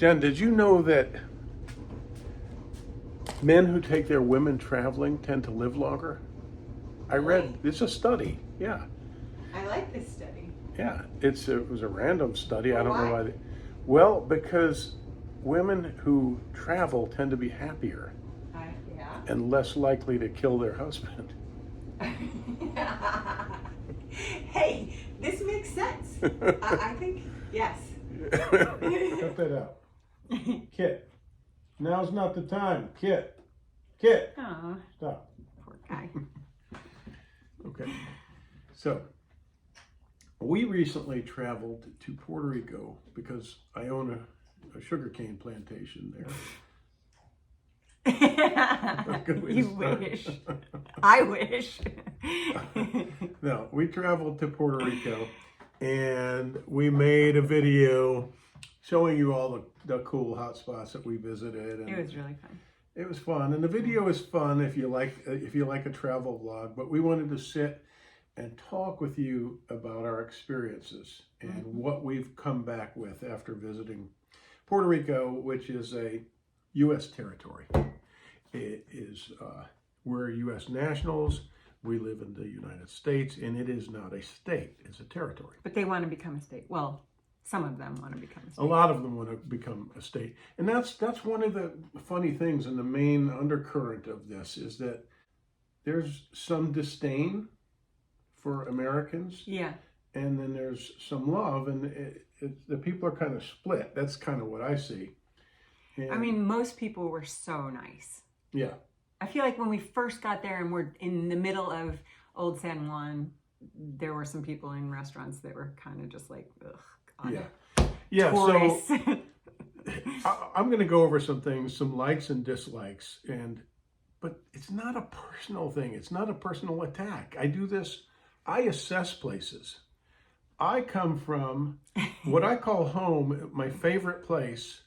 Jen, did you know that men who take their women traveling tend to live longer? I read, it's a study, yeah. I like this study. Yeah, it was a random study. I don't know Why? why. Well, because women who travel tend to be happier Yeah. and less likely to kill their husband. Hey, this makes sense. I think, yes. Cut that out. Kit, now's not the time. Kit, Oh, stop. poor guy. Okay, so we recently traveled to Puerto Rico because I own a sugarcane plantation there. You wish. I wish. No, we traveled to Puerto Rico and we made a video showing you all the cool hot spots that we visited. And It was really fun. it was fun, and the video is fun if you like a travel vlog. But we wanted to sit and talk with you about our experiences and what we've come back with after visiting Puerto Rico, which is a U.S. territory. It is we're U.S. nationals. We live in the United States, and it is not a state; it's a territory. But they want to become a state. Well, some of them want to become a state. A lot of them want to become a state. And that's one of the funny things, and the main undercurrent of this is that there's some disdain for Americans. Yeah. And then there's some love, and the people are kind of split. That's kind of what I see. And, I mean, most people were so nice. yeah. I feel like when we first got there and we're in the middle of Old San Juan, there were some people in restaurants that were kind of just like, ugh, God. Yeah. Yeah. Tourists. So I'm going to go over some things, some likes and dislikes, but it's not a personal thing. It's not a personal attack. I do this. I assess places. I come from what I call home, my favorite place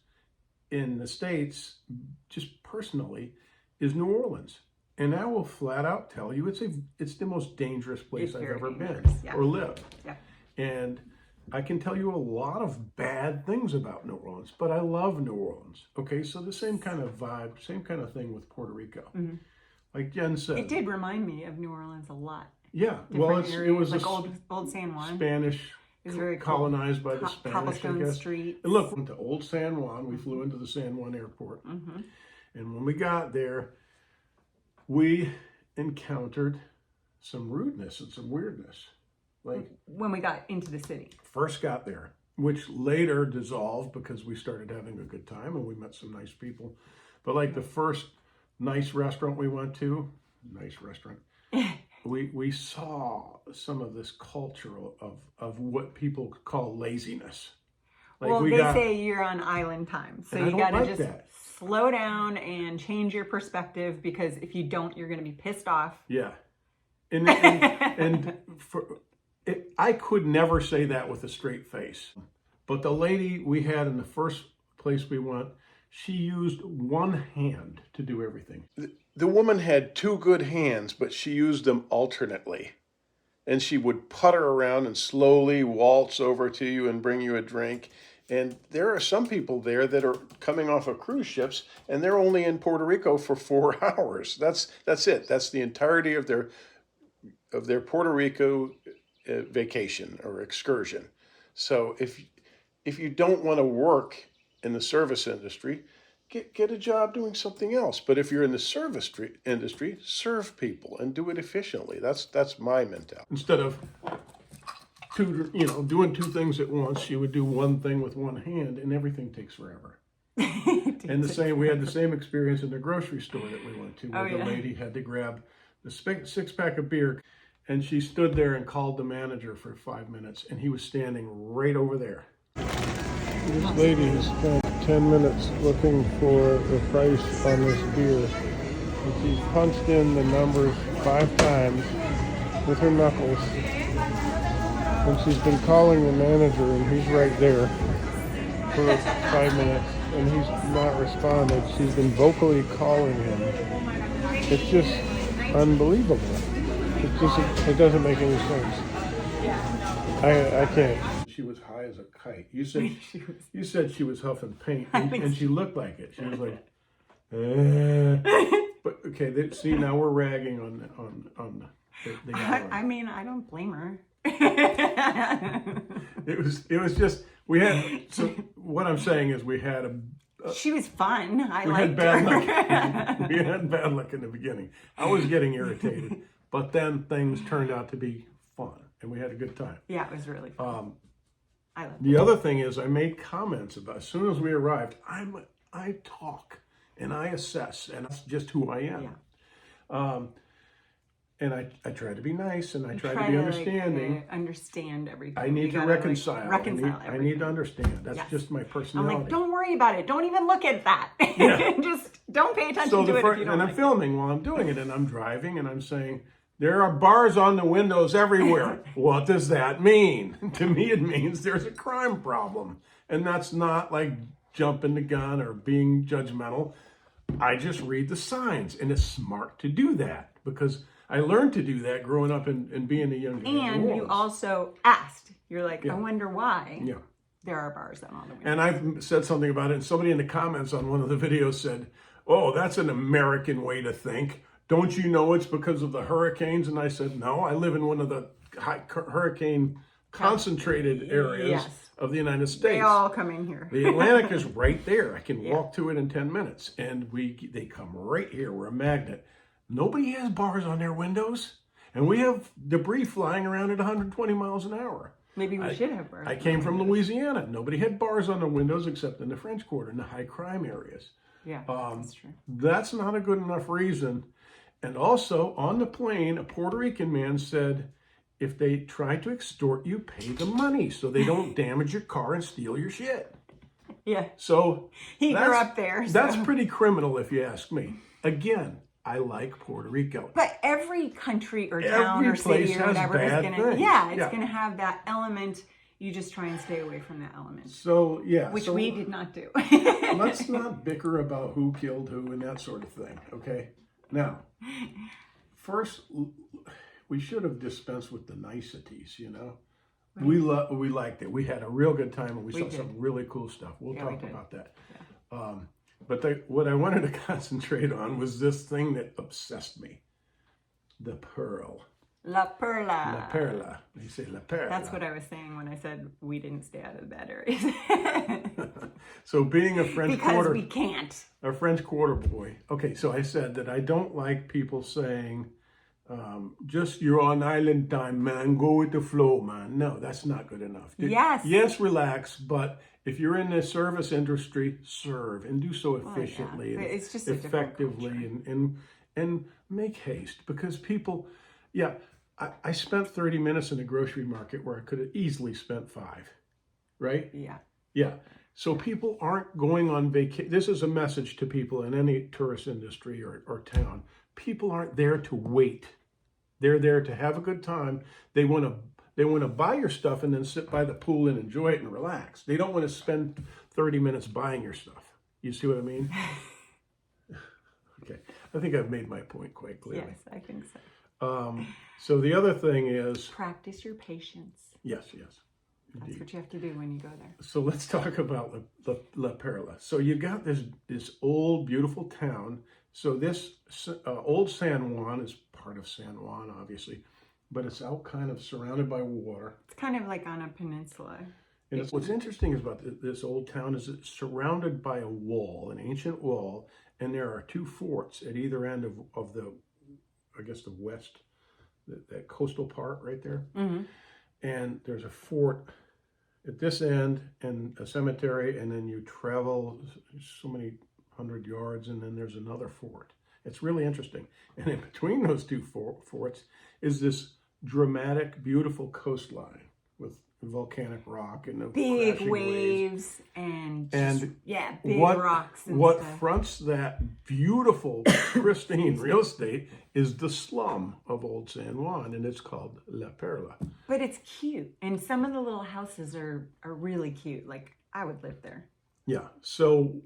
in the States, just personally, is New Orleans. And I will flat out tell you it's the most dangerous place It's I've very ever dangerous, been yeah. or lived. Yeah. And I can tell you a lot of bad things about New Orleans, but I love New Orleans. Okay, so the same kind of vibe, same kind of thing with Puerto Rico. Mm-hmm. Like Jen said. It did remind me of New Orleans a lot. Yeah, Different well, areas, it was like a old San Juan. Spanish, It's very cool. colonized by the Spanish, I Cobblestone guess. Street. And look, went to Old San Juan. We flew into the San Juan airport. Mm-hmm. And when we got there, we encountered some rudeness and some weirdness. Like, When we got into the city. first got there, which later dissolved because we started having a good time and we met some nice people. But like the first nice restaurant we went to, nice restaurant, we saw some of this culture of what people call laziness. Like Well, they say you're on island time. So And I you don't got to like just that. slow down and change your perspective, because if you don't, you're going to be pissed off. Yeah. And I could never say that with a straight face. But the lady we had in the first place we went, she used one hand to do everything. The woman had two good hands, but she used them alternately. And she would putter around and slowly waltz over to you and bring you a drink. And there are some people there that are coming off of cruise ships, and they're only in Puerto Rico for 4 hours. That's it. That's the entirety of their Puerto Rico vacation or excursion. So if you don't want to work in the service industry, get a job doing something else. But if you're in the service industry, serve people and do it efficiently. That's my mentality. Instead of doing two things at once, you would do one thing with one hand, and everything takes forever. And we had the same experience in the grocery store that we went to, where the lady had to grab the six-pack of beer, and she stood there and called the manager for 5 minutes, and he was standing right over there. This lady has spent 10 minutes looking for the price on this beer, and she's punched in the numbers 5 times with her knuckles, and she's been calling the manager, and he's right there for 5 minutes, and he's not responded. She's been vocally calling him. It's just unbelievable. It doesn't make any sense. I can't. she was high as a kite. You said was. you said she was huffing paint, I and, think and she looked like it. She was like, But okay, see now we're ragging on the guy. I mean, I don't blame her. It was just we had. So what I'm saying is we had She was fun. I we liked had bad her. luck. We had bad luck in the beginning. I was getting irritated, but then things turned out to be fun, and we had a good time. Yeah, it was really fun. I loved it. The other thing is, I made comments about as soon as we arrived. I talk and I assess, and that's just who I am. Yeah. And I try to be nice, and I try to Try be to, understanding. like, understand everything. I need You to gotta, like, reconcile. reconcile I everything. need to understand. That's Yes. just my I'm personality. like, don't worry about it. Don't even look at that. Yeah. Just don't pay attention So to it if you don't and I'm like filming while I'm doing it, and I'm driving, and I'm saying, there are bars on the windows everywhere. What does that mean? To me, it means there's a crime problem. And that's not like jumping the gun or being judgmental. I just read the signs, and it's smart to do that because I learned to do that growing up and being a young guy. And you also asked. You're like, Yeah. I wonder why Yeah. there are bars on all the windows. And I've said something about it, and somebody in the comments on one of the videos said, oh, that's an American way to think. Don't you know it's because of the hurricanes? And I said, no, I live in one of the hurricane concentrated areas Yes. of the United States. They all come in here. The Atlantic is right there. I can Yeah. walk to it in 10 minutes. And they come right here. We're a magnet. Nobody has bars on their windows. And we have debris flying around at 120 miles an hour. Maybe we should have bars. I came from Louisiana. Nobody had bars on the windows except in the French Quarter, in the high crime areas. Yeah, that's true. That's not a good enough reason. And also, on the plane, a Puerto Rican man said, if they try to extort you, pay the money so they don't damage your car and steal your shit. Yeah. So He grew up there. So. That's pretty criminal if you ask me. Again, I like Puerto Rico. But every country or town Every or city place or has whatever is bad gonna things. it's gonna have that element. You just try and stay away from that element. So, yeah. Which so we did not do. let's not bicker about who killed who and that sort of thing, okay? Now, first, we should have dispensed with the niceties, you know? Right. We liked it. We had a real good time, and we saw some really cool stuff. We'll talk about that. Yeah. But what I wanted to concentrate on was this thing that obsessed me. The pearl. La Perla. La Perla. You say La Perla. That's what I was saying when I said we didn't stay out of the bad areas. So being a French because we can't. A French Quarter boy. Okay, so I said that I don't like people saying, just you're on island time, man. Go with the flow, man. No, that's not good enough. Yes, relax, but if you're in the service industry, serve and do so efficiently and it's just effectively and make haste because people, I spent 30 minutes in a grocery market where I could have easily spent 5, right? Yeah. Yeah. So people aren't going on vacation. This is a message to people in any tourist industry or town. People aren't there to wait. They're there to have a good time. They want to buy your stuff and then sit by the pool and enjoy it and relax. They don't want to spend 30 minutes buying your stuff. You see what I mean? Okay. I think I've made my point quite clearly. Yes, I think so. So the other thing is... practice your patience. Yes. That's Indeed. what you have to do when you go there. So let's talk about La Perla. So you got this old, beautiful town. So this old San Juan is part of San Juan, obviously, but it's out kind of surrounded by water. It's kind of like on a peninsula. And what's interesting about this old town is it's surrounded by a wall, an ancient wall, and there are 2 forts at either end of the, I guess, the west, that coastal part right there. Mm-hmm. And there's a fort at this end and a cemetery, and then you travel so many 100 yards, and then there's another fort. It's really interesting. And in between those 2 forts is this dramatic, beautiful coastline with volcanic rock and the big crashing waves and big rocks and what stuff. Fronts that beautiful, pristine real estate is the slum of Old San Juan, and it's called La Perla. But it's cute, and some of the little houses are really cute. Like, I would live there. Yeah. So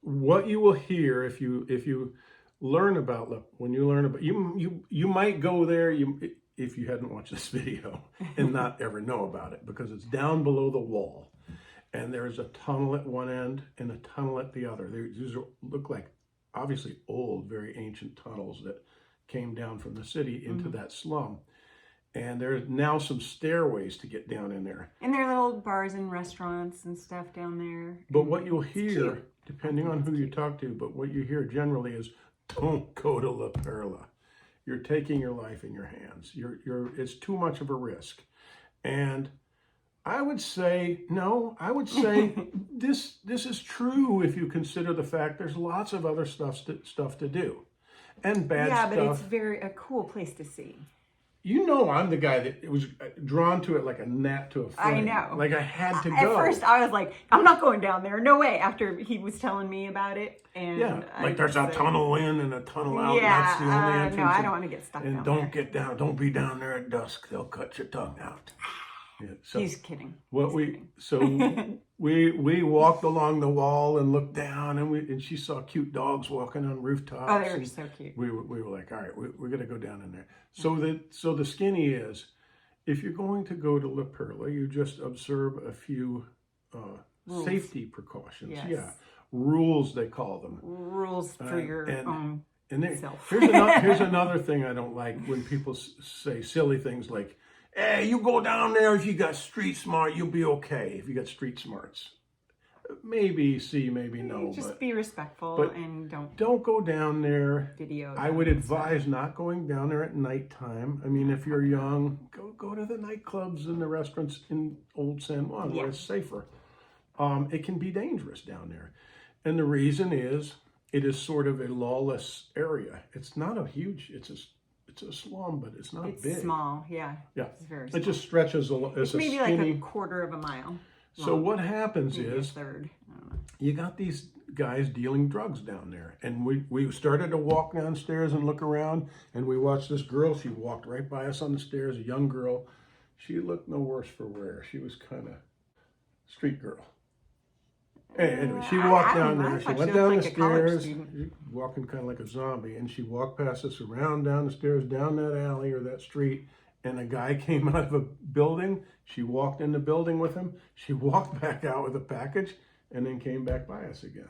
what you will hear if you learn about when you learn about you might go there. if you hadn't watched this video and not ever know about it, because it's down below the wall. And there's a tunnel at one end and a tunnel at the other. These look like obviously old, very ancient tunnels that came down from the city into that slum. And there's now some stairways to get down in there. And there are little bars and restaurants and stuff down there. But what you'll hear, depending on who you talk to, but what you hear generally is, don't go to La Perla. You're taking your life in your hands. It's too much of a risk. And I would say, no, I would say this is true if you consider the fact there's lots of other stuff to do. And bad stuff. Yeah, but it's a cool place to see. You know, I'm the guy that was drawn to it like a gnat to a flame. I know. Like I had to go. At first, I was like, I'm not going down there. No way. After he was telling me about it. And yeah, like there's a tunnel in and a tunnel out. Yeah, that's the only entrance. No, I don't want to get stuck down there. And don't get down. Don't be down there at dusk. They'll cut your tongue out. Yeah, so he's kidding. We walked along the wall and looked down, and she saw cute dogs walking on rooftops. Oh, they were so cute. We were like, all right, we're gonna go down in there. So the skinny is, if you're going to go to La Perla, you just observe a few safety precautions. Yes. Yeah, rules they call them. Rules for your own self. Here's another thing I don't like when people say silly things like, hey, you go down there, if you got street smart, you'll be okay. If you got street smarts. Maybe see, maybe no. Just be respectful and don't go down there. Video. I would advise not going down there at nighttime. I mean, if you're young, go to the nightclubs and the restaurants in Old San Juan where it's safer. It can be dangerous down there. And the reason is it is sort of a lawless area. It's not a huge, it's a slum, but it's not big. It's small, yeah. Yeah. It's very small. It just stretches it's maybe skinny, like a quarter of a mile long. So what happens maybe is a third. I don't know. You got these guys dealing drugs down there. And we started to walk downstairs and look around, and we watched this girl. She walked right by us on the stairs, a young girl. She looked no worse for wear. She was kind of street girl. Anyway, she walked down there. She went down the stairs, walking kind of like a zombie, and she walked past us around down the stairs, down that alley or that street, and a guy came out of a building. She walked in the building with him. She walked back out with a package and then came back by us again.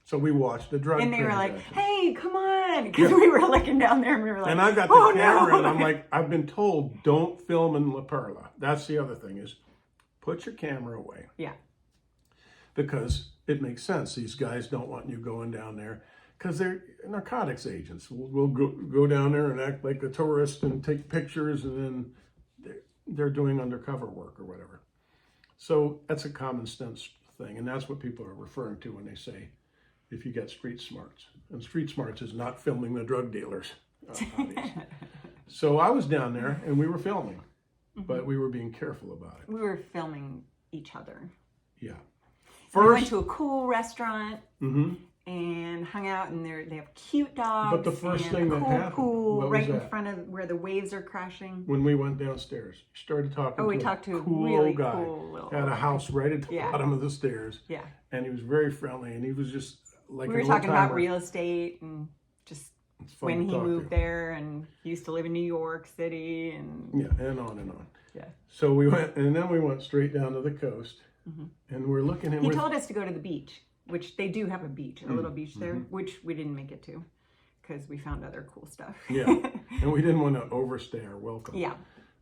So we watched the drug And they were like, transaction. hey, come on. Because we were looking down there and we were like, and I've got the camera and I'm like, I've been told don't film in La Perla. That's the other thing is put your camera away. Yeah. Because it makes sense. These guys don't want you going down there because they're narcotics agents. We'll go down there and act like a tourist and take pictures, and then they're doing undercover work or whatever. So that's a common sense thing, and that's what people are referring to when they say, if you get street smarts. And street smarts is not filming the drug dealers, obviously. So I was down there, and we were filming, but we were being careful about it. We were filming each other. Yeah. We went to a cool restaurant and hung out, and they have cute dogs. But the first and thing a that cool happened, pool what was right in that? front of where the waves are crashing. When we went downstairs, we started talking we to talked a to a cool really old guy. cool little Had a house right at the bottom of the stairs. Yeah. And he was very friendly, and he was just like we were talking about real estate and just when he moved there, and he used to live in New York City, and and on and on. Yeah. So we went, and then we went straight down to the coast, and we're looking at. He told us to go to the beach, which they do have a beach, a little beach there, which we didn't make it to because we found other cool stuff. Yeah, and we didn't want to overstay our welcome. Yeah.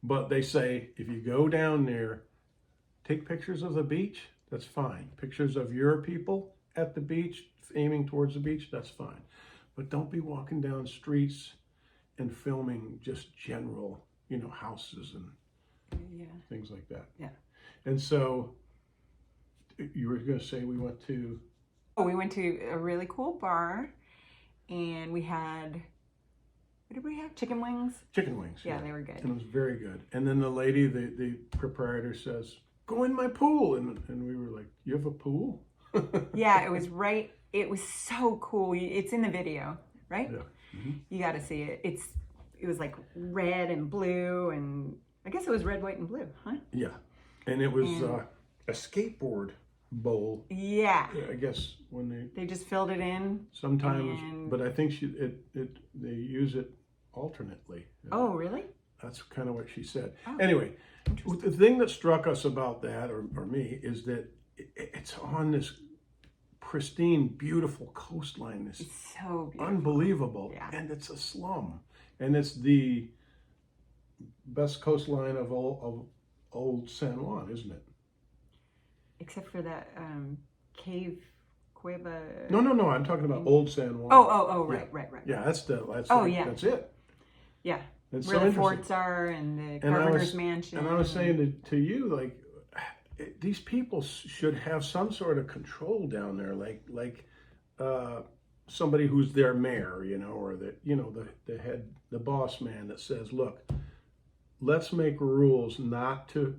But they say if you go down there, take pictures of the beach. That's fine. Pictures of your people at the beach, aiming towards the beach. That's fine. But don't be walking down streets and filming just general, houses and things like that. Yeah. And so you were going to say we went to... Oh, we went to a really cool bar, and we had, what did we have? Chicken wings? Chicken wings. Yeah, they were good. And it was very good. And then the lady, the proprietor says, go in my pool. And we were like, you have a pool? Yeah, it was right. It was so cool. It's in the video, right? Yeah. You got to see it. It was like red and blue, and I guess it was red, white, and blue, huh? Yeah. And it was a skateboard bowl. Yeah. I guess when they just filled it in. Sometimes, but I think they use it alternately. Oh, really? That's kind of what she said. Oh, anyway, the thing that struck us about that, or me, is that it's on this pristine, beautiful coastline. This it's so beautiful. unbelievable. Yeah. And it's a slum. And it's the best coastline of old San Juan, isn't it? Except for that cueva. No. I'm talking about old San Juan. Oh, right. Yeah, that's it. Yeah. It's Where so the forts are and the And governor's mansion. And I was saying to you, like, these people should have some sort of control down there, like somebody who's their mayor, or the head, the boss man that says, look, let's make rules not to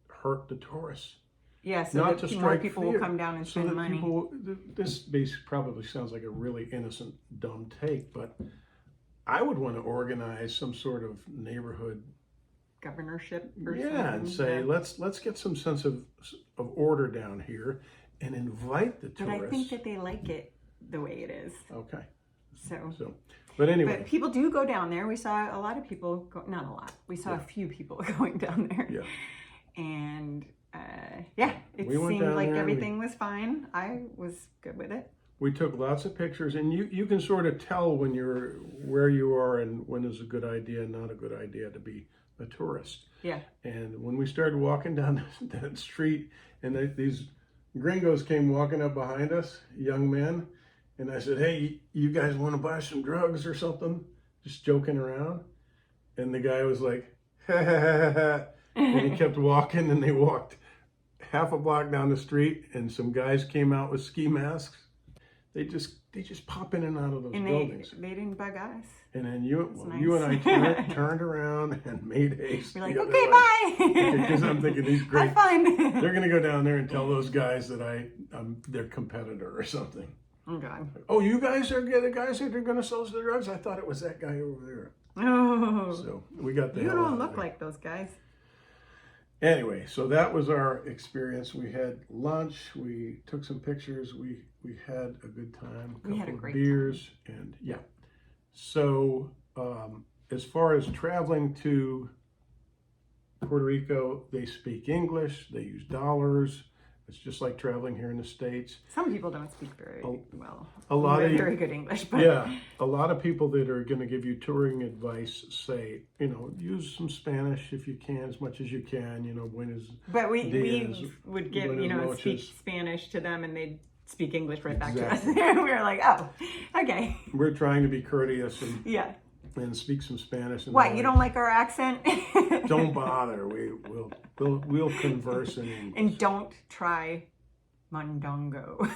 hurt the tourists. Yeah, so not that to more strike people fear, will come down and so spend that money. This basically probably sounds like a really innocent, dumb take, but I would want to organize some sort of neighborhood Governorship or something. and say, let's get some sense of order down here and invite the tourists. But I think that they like it the way it is. Okay. So but anyway. But people do go down there. We saw a lot of people, not a lot. We saw a few people going down there. Yeah. And it We went seemed down like there, everything was fine. I was good with it. We took lots of pictures, and you can sort of tell when you're where you are and when is a good idea and not a good idea to be a tourist. Yeah. And when we started walking down that street, and these gringos came walking up behind us, young men, and I said, hey, you guys want to buy some drugs or something? Just joking around. And the guy was like, ha ha ha ha. And he kept walking, and they walked half a block down the street, and some guys came out with ski masks. They just pop in and out of those buildings. They didn't bug us. And then you nice. and I turned around and made haste. We're like, okay, bye. Because I'm thinking these great. Have fun. They're gonna go down there and tell those guys that I'm their competitor or something. Oh God. Oh, you guys are the guys that are gonna sell us the drugs? I thought it was that guy over there. Oh. So we got the You hell out don't of look there. like those guys. Anyway, so that was our experience. We had lunch. We took some pictures. We had a good time. We had a couple of great beers, and yeah. So as far as traveling to Puerto Rico, they speak English. They use dollars. It's just like traveling here in the States. Some people don't speak very well. A lot of very good English, but yeah, a lot of people that are going to give you touring advice say, use some Spanish if you can, as much as you can. Buenos But we dias, would give buenas speak noches. Spanish to them, and they'd speak English right back Exactly. to us. We were like, oh, okay, We're trying to be courteous yeah. and speak some Spanish. And What, you don't like our accent? Don't bother. We'll converse in English. And don't try mondongo.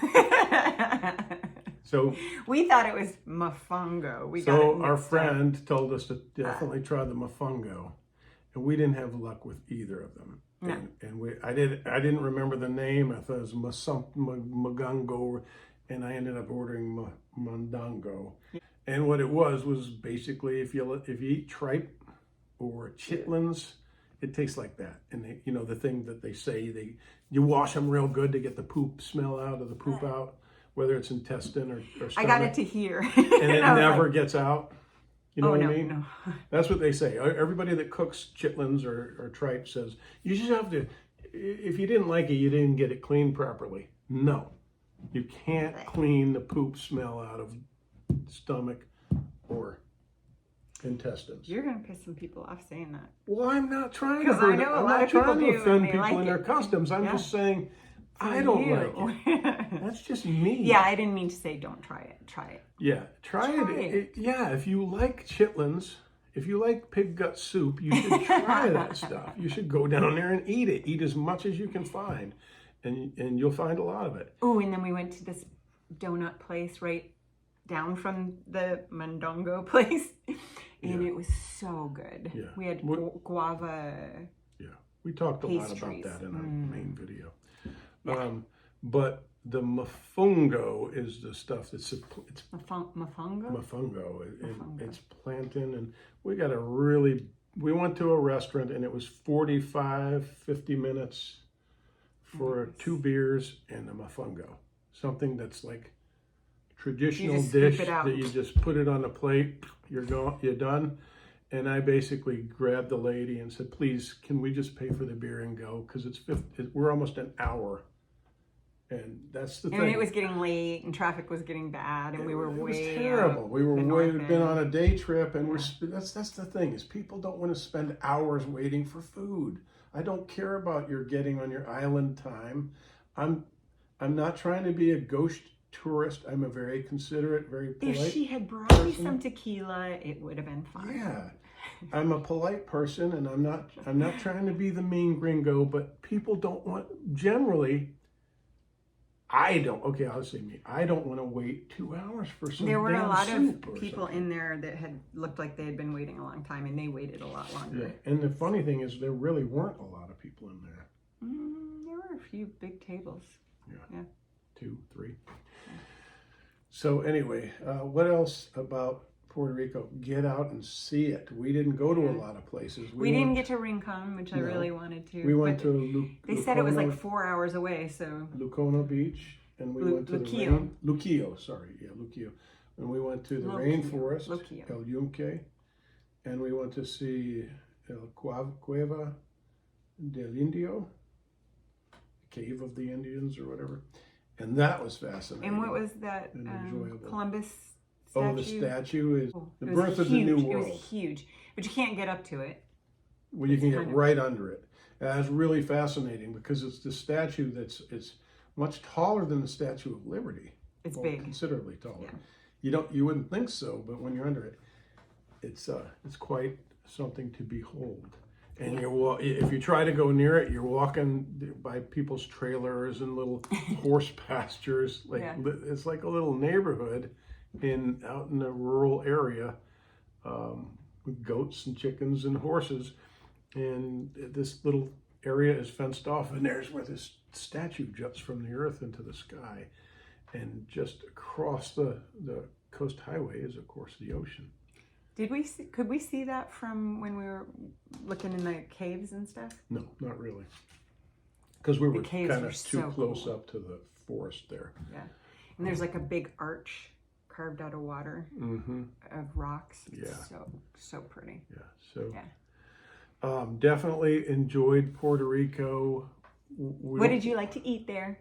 So we thought it was mofongo. our friend told us to definitely try the mofongo, and we didn't have luck with either of them. No. And I didn't remember the name. I thought it was magango, and I ended up ordering mondongo. Yeah. And what it was basically if you eat tripe or chitlins, it tastes like that. And they, the thing that they say, you wash them real good to get the poop smell out of the poop out, whether it's intestine or stomach. I got it to here. And it never gets out. You know what I mean? No. That's what they say. Everybody that cooks chitlins or tripe says, you just have to, if you didn't like it, you didn't get it cleaned properly. No. You can't clean the poop smell out of stomach or intestines. You're going to piss some people off saying that. Well, I'm not trying to Because I know a lot of people do, offend and they people like in their it. customs. I'm Yeah. just saying I don't like it. That's just me. Yeah, I didn't mean to say don't try it. Try it. Yeah, try it. Yeah, if you like chitlins, if you like pig gut soup, you should try that stuff. You should go down there and eat it. Eat as much as you can find, and you'll find a lot of it. Oh, and then we went to this donut place right down from the mondongo place, and it was so good. Yeah. We had guava. Yeah, we talked a lot about Pastries. that in our main video. Yeah. But the mofongo is the stuff that's Mofongo? mofongo. It's plantain, and we went to a restaurant, and it was 50 minutes for 2 beers and a mofongo. Something that's like traditional dish that you just put it on a plate, you're done. And I basically grabbed the lady and said, please, can we just pay for the beer and go? Because we're almost an hour. And that's the thing. And it was getting late and traffic was getting bad and we were way. It was terrible. We'd been on a day trip and that's the thing is people don't want to spend hours waiting for food. I don't care about your getting on your island time. I'm not trying to be a ghost tourist. I'm a very considerate, very polite If she had brought me some tequila, it would have been fine. Yeah. I'm a polite person and I'm not trying to be the mean gringo, but people don't want generally I don't want to wait 2 hours for some There were a lot of people people in there that had looked like they had been waiting a long time and they waited a lot longer. Yeah. And the funny thing is there really weren't a lot of people in there. There were a few big tables. Yeah. 2, 3. So anyway, what else about Puerto Rico? Get out and see it. We didn't go to a lot of places. We didn't get to Rincon, which I really wanted to. We went to They said it was like 4 hours away, so. Lucona Beach, and we went to Luquillo, sorry, yeah, Luquillo. And we went to the rainforest, El Yunque, and we went to see El Cueva del Indio, Cave of the Indians or whatever. And that was fascinating. And what was that Columbus statue? Oh, the statue is the birth of the new world. It was huge, but you can't get up to it. Well, you can get right under it. That's really fascinating because it's the statue it's much taller than the Statue of Liberty. It's big, considerably taller. Yeah. You wouldn't think so, but when you're under it, it's quite something to behold. And if you try to go near it, you're walking by people's trailers and little horse pastures. It's like a little neighborhood out in a rural area with goats and chickens and horses. And this little area is fenced off, and there's where this statue juts from the earth into the sky. And just across the coast highway is, of course, the ocean. Could we see that from when we were looking in the caves and stuff? No, not really. Because we were kind of too so close cool. up to the forest there. Yeah. And there's like a big arch carved out of water of rocks. Yeah. So pretty. Yeah. Definitely enjoyed Puerto Rico. What did you like to eat there?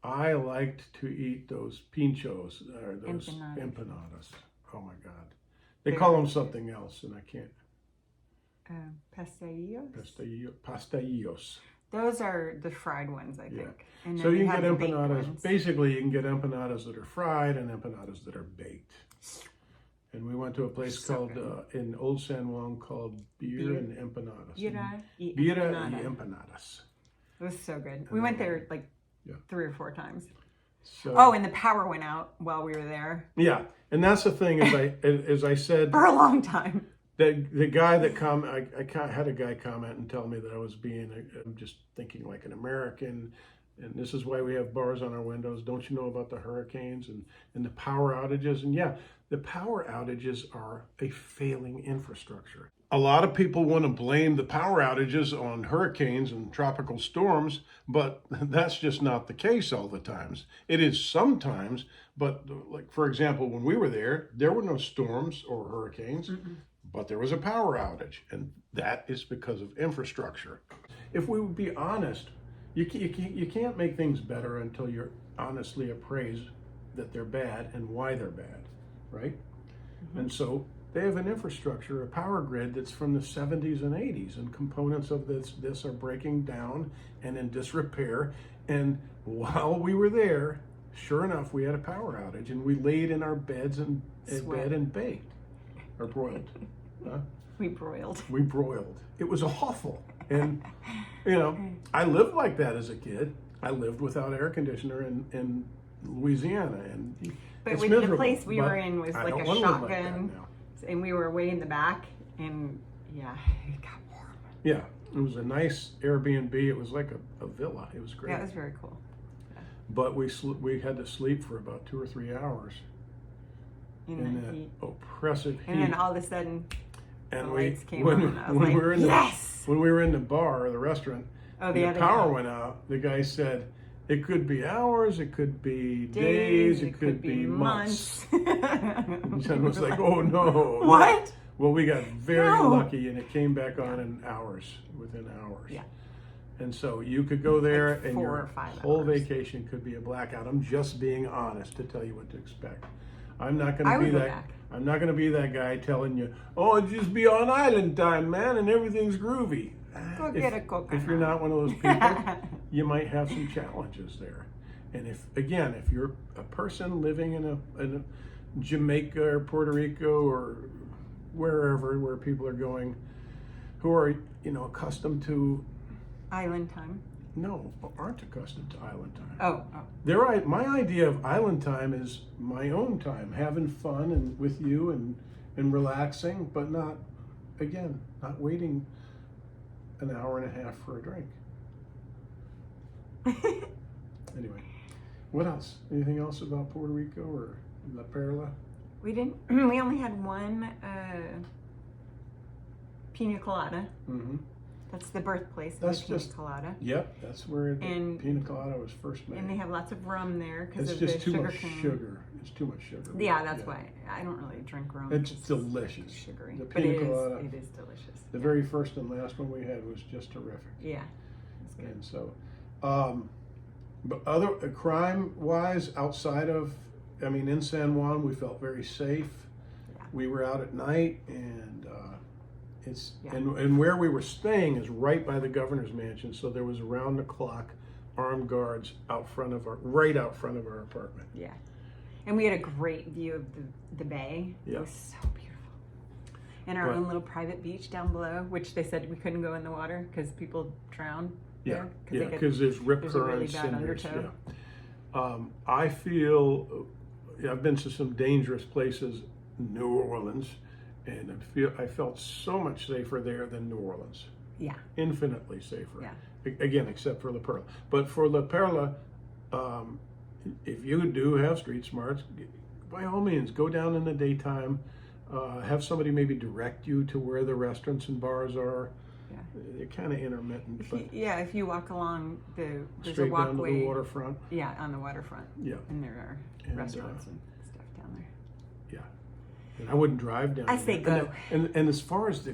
I liked to eat those pinchos, or those empanadas. Oh my God. They call them something else, and I can't. Pastelillos. Those are the fried ones, I think. And so you can get empanadas. Basically, you can get empanadas that are fried and empanadas that are baked. And we went to a place in Old San Juan called Beer and Empanadas. Bira y Empanadas. It was so good. We went there like 3 or 4 times. So, and the power went out while we were there. Yeah, and that's the thing. As I said, for a long time. The guy that I had a guy comment and tell me that I'm just thinking like an American, and this is why we have bars on our windows. Don't you know about the hurricanes and the power outages? And yeah, the power outages are a failing infrastructure. A lot of people want to blame the power outages on hurricanes and tropical storms, but that's just not the case all the times. It is sometimes, but like for example, when we were there were no storms or hurricanes, but there was a power outage, and that is because of infrastructure. If we would be honest, you can't make things better until you're honestly appraised that they're bad and why they're bad, right? And so they have an infrastructure, a power grid that's from the 70s and 80s, and components of this are breaking down and in disrepair. And while we were there, sure enough, we had a power outage, and we laid in our beds and baked or broiled. We broiled. It was awful. And I lived like that as a kid. I lived without air conditioner in Louisiana, and but it's with miserable. The place we were in was like a shotgun, like and we were way in the back, and it got warm. Yeah, it was a nice Airbnb. It was like a villa. It was great. Yeah, it was very cool. Yeah. But we had to sleep for about 2 or 3 hours in that heat. Oppressive heat. And then all of a sudden, the lights came on, and I was when we were in the bar or the restaurant, the power went out. The guy said, it could be hours, it could be days, it could be months. And Jen was like, oh no. What? Well, we got very No. lucky, and it came back on in hours, within hours. Yeah. And so you could go there, Like and 4 your or 5 whole hours. vacation could be a blackout. I'm just being honest to tell you what to expect. I'm not going I to would be go that. back. I'm not going to be that guy telling you, "Oh, just be on island time, man, and everything's groovy." Go get a coconut. If you're not one of those people, you might have some challenges there. And if you're a person living in a Jamaica or Puerto Rico or wherever where people are going, who are accustomed to Island time. aren't accustomed to island time. Oh. My idea of island time is my own time, having fun and with you and relaxing, but not waiting an hour and a half for a drink. Anyway, what else? Anything else about Puerto Rico or La Perla? We didn't. We only had one pina colada. Mm-hmm. That's the birthplace of That's the pina just- colada. Yep, that's where the And- pina colada was first made. And they have lots of rum there because It's of just the too sugar much cane. sugar. It's too much sugar. Yeah, that's why I don't really drink rum. It's 'cause delicious. It's sugary, The but pina colada. it is delicious. The very first and last one we had was just terrific. Yeah, it's good. And so, but other crime-wise, outside of, in San Juan, we felt very safe. Yeah. We were out at night, and Yeah. and where we were staying is right by the governor's mansion, so there was around-the-clock armed guards right out front of our apartment. Yeah, and we had a great view of the bay. Yeah. It was so beautiful. And our own little private beach down below, which they said we couldn't go in the water because people drown. Yeah, there, because there's rip there's a really currents bad and there's, undertow. I feel I've been to some dangerous places, New Orleans, and I felt so much safer there than New Orleans. Yeah. Infinitely safer. Yeah. Again, except for La Perla. But for La Perla, if you do have street smarts, by all means, go down in the daytime. Have somebody maybe direct you to where the restaurants and bars are. Yeah. They're kind of intermittent, but If you walk along there's straight a walkway. down to the waterfront. Yeah, on the waterfront. Yeah. And there are And, restaurants and stuff down there. Yeah. And I wouldn't drive down I there. say go. And as far as the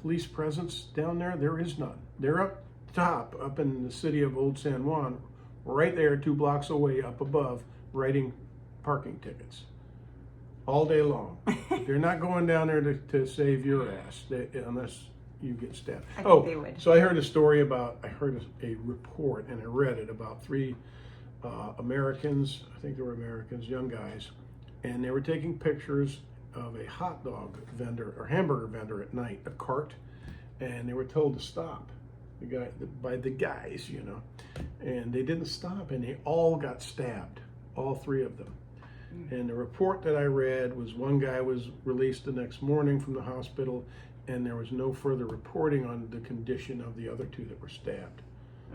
police presence down there is none. They're up top, up in the city of Old San Juan, right there 2 blocks away up above, writing parking tickets. All day long. They're not going down there to save your ass unless you get stabbed. I think they would. So I heard a report, and I read it about 3 Americans, I think they were Americans, young guys, and they were taking pictures of a hot dog vendor or hamburger vendor at night, a cart, and they were told to stop by the guys, and they didn't stop, and they all got stabbed, all 3 of them. And the report that I read was one guy was released the next morning from the hospital, and there was no further reporting on the condition of the other 2 that were stabbed.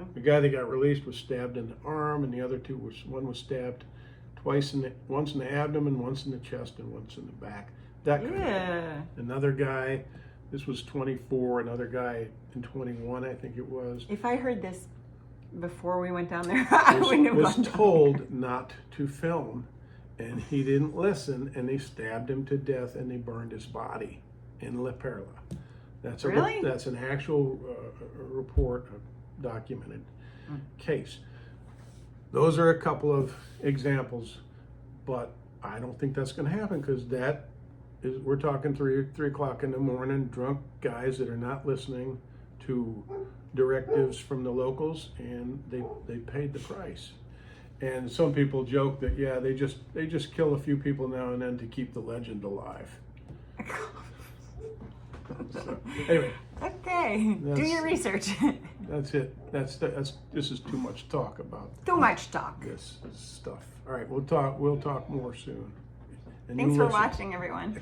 Oh. The guy that got released was stabbed in the arm, and the other 2 one was stabbed once in the abdomen, once in the chest, and once in the back. That kind of thing. Another guy, this was 24, another guy in 21, I think it was. If I heard this before we went down there, I wouldn't have was gone down told not to film, and he didn't listen, and they stabbed him to death, and they burned his body in La Perla. Really? That's an actual report, a documented case. Those are a couple of examples, but I don't think that's going to happen because we're talking 3 o'clock in the morning, drunk guys that are not listening to directives from the locals, and they paid the price. And some people joke that they just kill a few people now and then to keep the legend alive. So, anyway. Okay, do your research. That's it. This is too much talk about Too much talk. this stuff. All right, we'll talk more soon. And Thanks you for listen. watching, everyone.